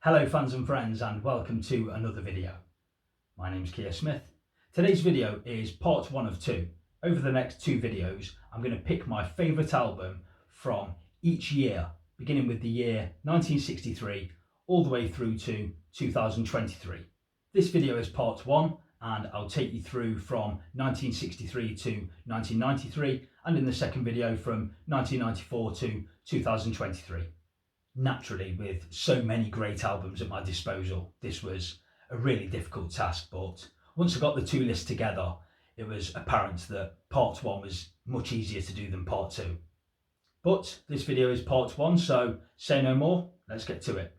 Hello fans and friends, and welcome to another video. My name's Keir Smith. Today's video is part one of two. Over the next two videos I'm going to pick my favourite album from each year, beginning with the year 1963 all the way through to 2023. This video is part one and I'll take you through from 1963 to 1993, and in the second video from 1994 to 2023. Naturally, with so many great albums at my disposal, this was a really difficult task, but once I got the two lists together, it was apparent that part one was much easier to do than part two. But this video is part one, so say no more, let's get to it.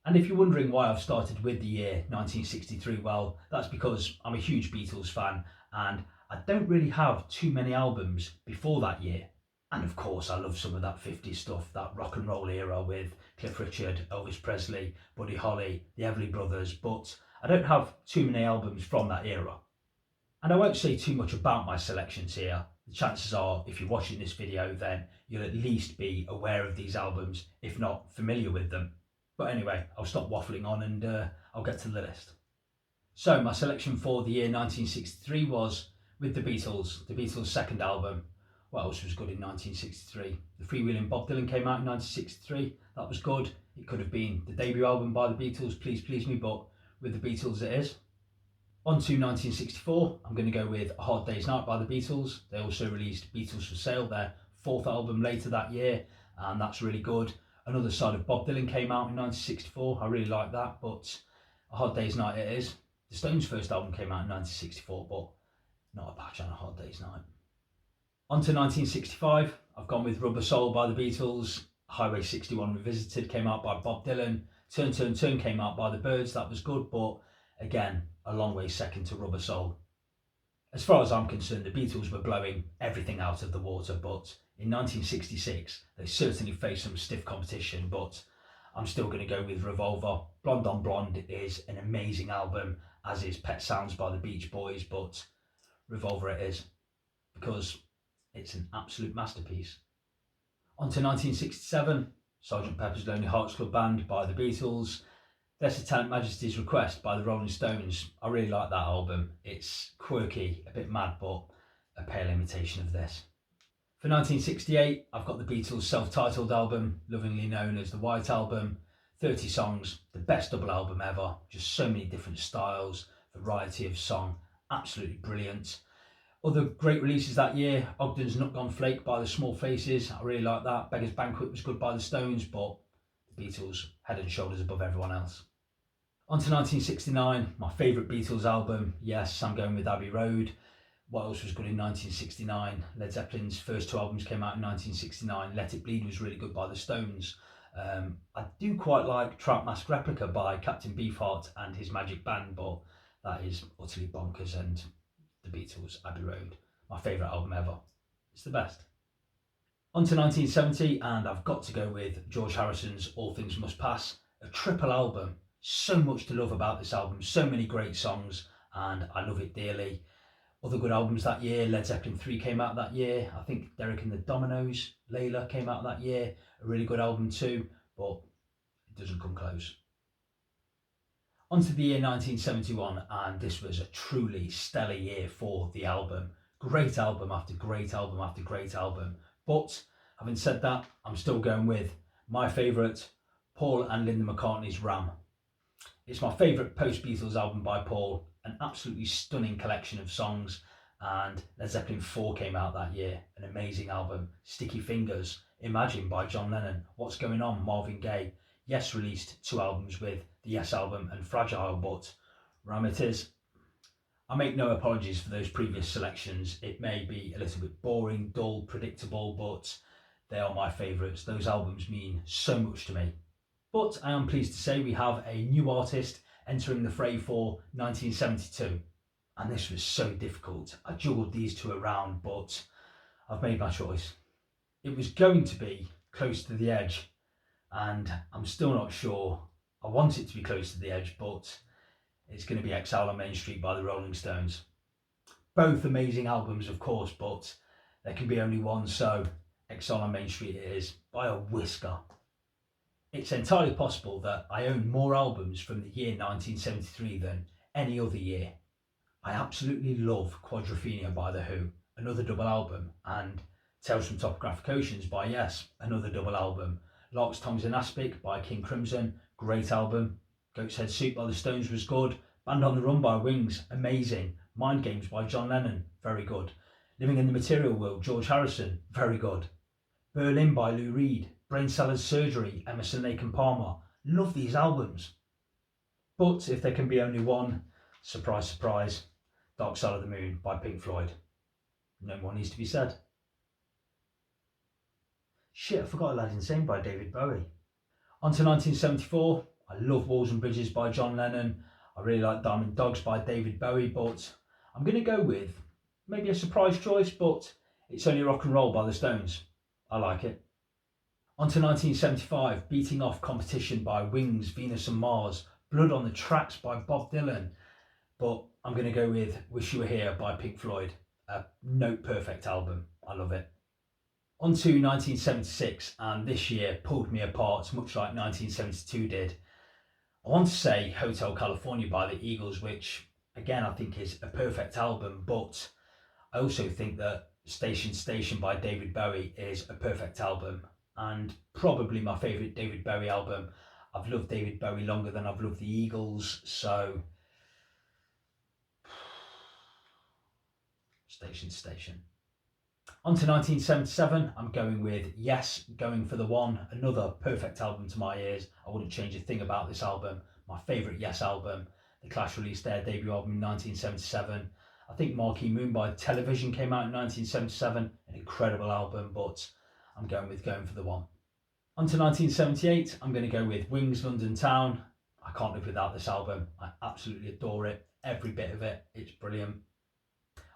And if you're wondering why I've started with the year 1963, well, that's because I'm a huge Beatles fan and I don't really have too many albums before that year. And of course, I love some of that 50s stuff, that rock and roll era with Cliff Richard, Elvis Presley, Buddy Holly, the Everly Brothers, but I don't have too many albums from that era. And I won't say too much about my selections here. The chances are, if you're watching this video, then you'll at least be aware of these albums, if not familiar with them. But anyway, I'll stop waffling on and I'll get to the list. So my selection for the year 1963 was with the Beatles' second album. What else was good in 1963? The Freewheelin' Bob Dylan came out in 1963. That was good. It could have been the debut album by the Beatles, Please Please Me, but with the Beatles it is. On to 1964, I'm going to go with A Hard Day's Night by the Beatles. They also released Beatles for Sale, their fourth album, later that year, and that's really good. Another Side of Bob Dylan came out in 1964. I really like that, but A Hard Day's Night it is. The Stones' first album came out in 1964, but not a patch on A Hard Day's Night. On to 1965, I've gone with Rubber Soul by the Beatles. Highway 61 Revisited came out by Bob Dylan. Turn Turn Turn came out by the Byrds. That was good, but again, a long way second to Rubber Soul. As far as I'm concerned, the Beatles were blowing everything out of the water, but in 1966, they certainly faced some stiff competition, but I'm still going to go with Revolver. Blonde on Blonde is an amazing album, as is Pet Sounds by the Beach Boys, but Revolver it is, because it's an absolute masterpiece. On to 1967, Sgt. Pepper's Lonely Hearts Club Band by the Beatles. Their Satanic Majesty's Request by the Rolling Stones. I really like that album. It's quirky, a bit mad, but a pale imitation of this. For 1968, I've got the Beatles' self-titled album, lovingly known as the White Album. 30 songs, the best double album ever. Just so many different styles, variety of song, absolutely brilliant. Other great releases that year, Ogden's Nut Gone Flake by the Small Faces. I really like that. Beggar's Banquet was good by the Stones, but the Beatles head and shoulders above everyone else. On to 1969, my favourite Beatles album. Yes, I'm going with Abbey Road. What else was good in 1969? Led Zeppelin's first two albums came out in 1969. Let It Bleed was really good by the Stones. I do quite like Trout Mask Replica by Captain Beefheart and his Magic Band, but that is utterly bonkers, and the Beatles, Abbey Road, my favourite album ever. It's the best. On to 1970, and I've got to go with George Harrison's All Things Must Pass. A triple album. So much to love about this album. So many great songs, and I love it dearly. Other good albums that year, Led Zeppelin 3 came out that year. I think Derek and the Dominoes, Layla came out that year. A really good album too, but it doesn't come close. On to the year 1971, and this was a truly stellar year for the album. Great album after great album after great album. But having said that, I'm still going with my favourite, Paul and Linda McCartney's Ram. It's my favourite post-Beatles album by Paul, an absolutely stunning collection of songs, and Led Zeppelin 4 came out that year, an amazing album. Sticky Fingers, Imagine by John Lennon, What's Going On, Marvin Gaye. Yes released two albums with the Yes album and Fragile, but Ram it is. I make no apologies for those previous selections. It may be a little bit boring, dull, predictable, but they are my favourites. Those albums mean so much to me. But I am pleased to say we have a new artist entering the fray for 1972. And this was so difficult. I juggled these two around, but I've made my choice. It was going to be Close to the Edge, and I'm still not sure. I want it to be Close to the Edge, but it's going to be Exile on Main Street by the Rolling Stones. Both amazing albums, of course, but there can be only one, so Exile on Main Street it is, by a whisker. It's entirely possible that I own more albums from the year 1973 than any other year. I absolutely love Quadrophenia by The Who, another double album, and Tales from Topographic Oceans by Yes, another double album. Lark's Tongues in Aspic by King Crimson, great album. Goat's Head Soup by The Stones was good. Band on the Run by Wings, amazing. Mind Games by John Lennon, very good. Living in the Material World, George Harrison, very good. Berlin by Lou Reed, Brain Cells Surgery, Emerson Lake and Palmer, love these albums. But if there can be only one, surprise, surprise, Dark Side of the Moon by Pink Floyd. No more needs to be said. Shit, I forgot Aladdin Sane by David Bowie. On to 1974. I love Walls and Bridges by John Lennon. I really like Diamond Dogs by David Bowie, but I'm going to go with maybe a surprise choice, but It's Only Rock and Roll by The Stones. I like it. On to 1975. Beating Off Competition by Wings, Venus and Mars. Blood on the Tracks by Bob Dylan. But I'm going to go with Wish You Were Here by Pink Floyd. A note perfect album. I love it. On to 1976, and this year pulled me apart, much like 1972 did. I want to say Hotel California by the Eagles, which again I think is a perfect album, but I also think that Station Station by David Bowie is a perfect album, and probably my favourite David Bowie album. I've loved David Bowie longer than I've loved the Eagles, so Station Station. On to 1977, I'm going with Yes, Going for the One, another perfect album to my ears. I wouldn't change a thing about this album. My favourite Yes album. The Clash released their debut album in 1977. I think Marquee Moon by Television came out in 1977. An incredible album, but I'm going with Going for the One. On to 1978, I'm going to go with Wings, London Town. I can't live without this album. I absolutely adore it. Every bit of it. It's brilliant.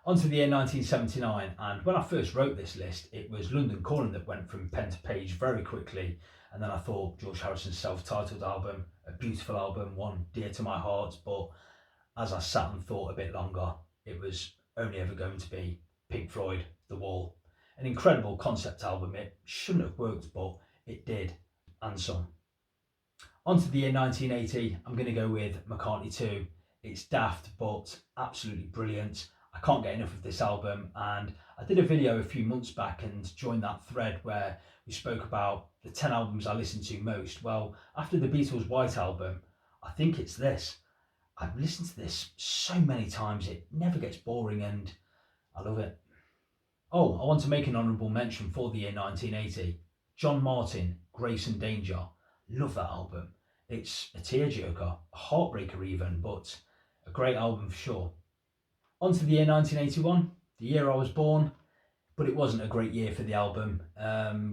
On to the year 1979, and when I first wrote this list, it was London Calling that went from pen to page very quickly, and then I thought George Harrison's self-titled album, a beautiful album, one dear to my heart, but as I sat and thought a bit longer, it was only ever going to be Pink Floyd, The Wall. An incredible concept album. It shouldn't have worked, but it did, and some. On to the year 1980, I'm going to go with McCartney 2. It's daft, but absolutely brilliant. I can't get enough of this album, and I did a video a few months back and joined that thread where we spoke about the 10 albums I listened to most. Well, after the Beatles' White Album, I think it's this. I've listened to this so many times, it never gets boring and I love it. Oh, I want to make an honourable mention for the year 1980. John Martin, Grace and Danger. Love that album. It's a tearjerker, a heartbreaker even, but a great album for sure. On to the year 1981, the year I was born, but it wasn't a great year for the album.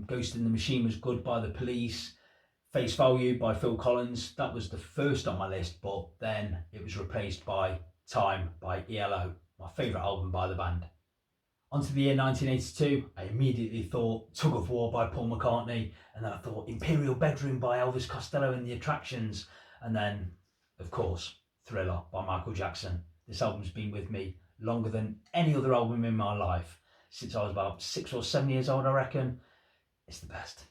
Ghost in the Machine was good by The Police. Face Value by Phil Collins, that was the first on my list, but then it was replaced by Time by ELO, my favourite album by the band. On to the year 1982, I immediately thought Tug of War by Paul McCartney, and then I thought Imperial Bedroom by Elvis Costello and the Attractions, and then, of course, Thriller by Michael Jackson. This album's been with me longer than any other album in my life. Since I was about 6 or 7 years old, I reckon. It's the best.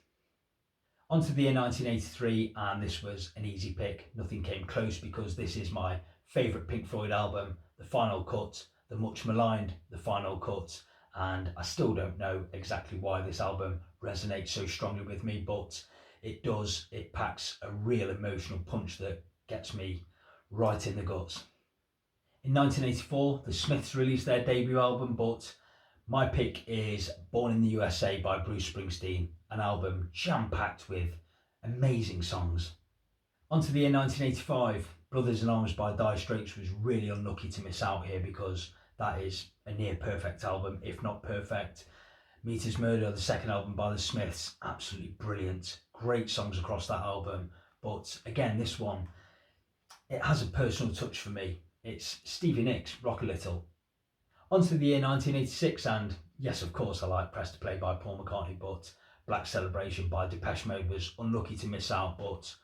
On to the year 1983, and this was an easy pick. Nothing came close because this is my favourite Pink Floyd album, The Final Cut, the much maligned The Final Cut. And I still don't know exactly why this album resonates so strongly with me, but it does. It packs a real emotional punch that gets me right in the guts. In 1984, the Smiths released their debut album, but my pick is Born in the USA by Bruce Springsteen, an album jam-packed with amazing songs. On to the year 1985, Brothers in Arms by Dire Straits was really unlucky to miss out here because that is a near perfect album, if not perfect. Meter's Murder, the second album by the Smiths, absolutely brilliant. Great songs across that album, but again, this one, it has a personal touch for me. It's Stevie Nicks, Rock a Little. On to the year 1986, and yes, of course, I like Press to Play by Paul McCartney, but Black Celebration by Depeche Mode was unlucky to miss out, but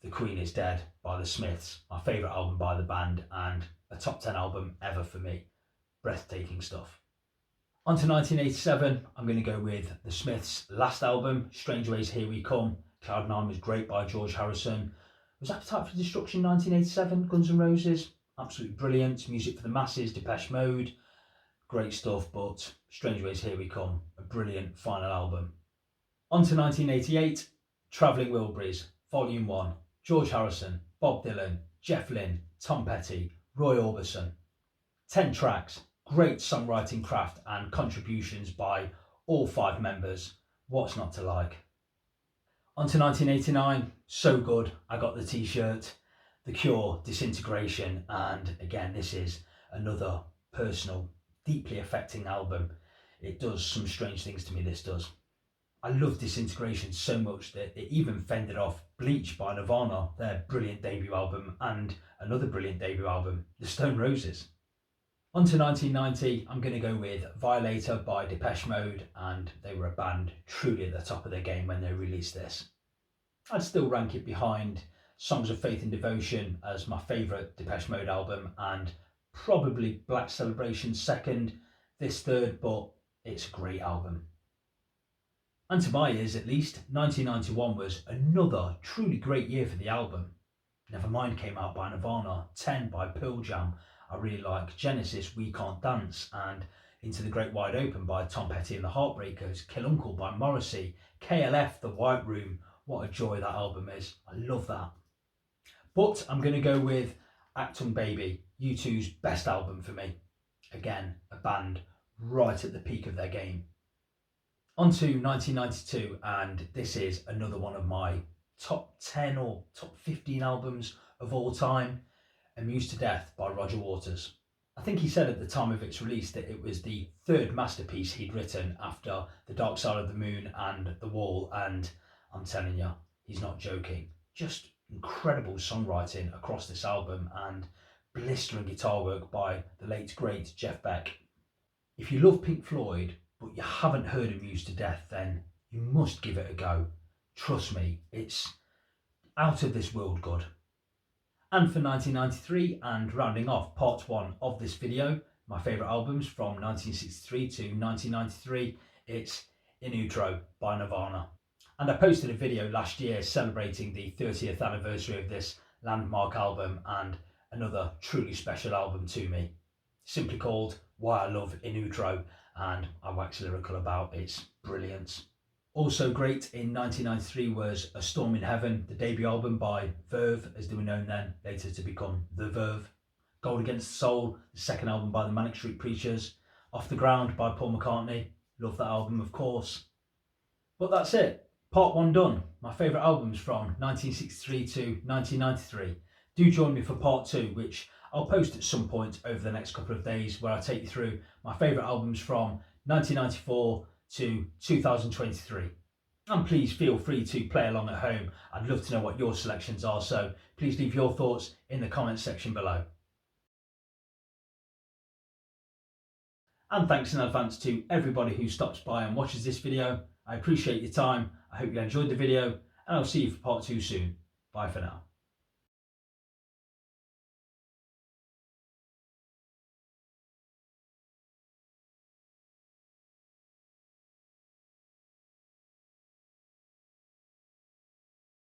The Queen is Dead by the Smiths, my favourite album by the band, and a top 10 album ever for me. Breathtaking stuff. On to 1987, I'm going to go with the Smiths' last album, Strange Ways Here We Come. Cloud9 was great by George Harrison. Was Appetite for Destruction 1987, Guns N' Roses? Absolutely brilliant. Music for the Masses, Depeche Mode. Great stuff, but Strange Ways, Here We Come, a brilliant final album. On to 1988, Travelling Wilburys, Volume 1, George Harrison, Bob Dylan, Jeff Lynne, Tom Petty, Roy Orbison. 10 tracks, great songwriting craft and contributions by all 5 members. What's not to like? On to 1989, so good, I got the t-shirt. The Cure, Disintegration, and again, this is another personal, deeply affecting album. It does some strange things to me, this does. I love Disintegration so much that it even fended off Bleach by Nirvana, their brilliant debut album, and another brilliant debut album, The Stone Roses. On to 1990, I'm going to go with Violator by Depeche Mode, and they were a band truly at the top of their game when they released this. I'd still rank it behind Songs of Faith and Devotion as my favourite Depeche Mode album, and probably Black Celebration second, this third, but it's a great album. And to my ears at least, 1991 was another truly great year for the album. Nevermind came out by Nirvana, 10 by Pearl Jam, I really like Genesis, We Can't Dance, and Into the Great Wide Open by Tom Petty and the Heartbreakers, Kill Uncle by Morrissey, KLF, The White Room. What a joy that album is. I love that. But I'm going to go with Achtung Baby, U2's best album for me. Again, a band right at the peak of their game. On to 1992, and this is another one of my top 10 or top 15 albums of all time. Amused to Death by Roger Waters. I think he said at the time of its release that it was the third masterpiece he'd written after The Dark Side of the Moon and The Wall, and I'm telling you, he's not joking. Just incredible songwriting across this album and blistering guitar work by the late great Jeff Beck. If you love Pink Floyd but you haven't heard Amused to Death, then you must give it a go. Trust me, it's out of this world good. And for 1993, and rounding off part 1 of this video, my favourite albums from 1963 to 1993, it's In Utero by Nirvana. And I posted a video last year celebrating the 30th anniversary of this landmark album, and another truly special album to me. Simply called Why I Love In Utero, and I wax lyrical about its brilliance. Also great in 1993 was A Storm in Heaven, the debut album by Verve, as they were known then, later to become The Verve. Gold Against the Soul, the second album by the Manic Street Preachers. Off the Ground by Paul McCartney. Love that album, of course. But that's it. Part 1 done. My favourite albums from 1963 to 1993. Do join me for part 2, which I'll post at some point over the next couple of days, where I take you through my favourite albums from 1994 to 2023. And please feel free to play along at home. I'd love to know what your selections are, so please leave your thoughts in the comments section below. And thanks in advance to everybody who stops by and watches this video. I appreciate your time. I hope you enjoyed the video, and I'll see you for part 2 soon. Bye for now.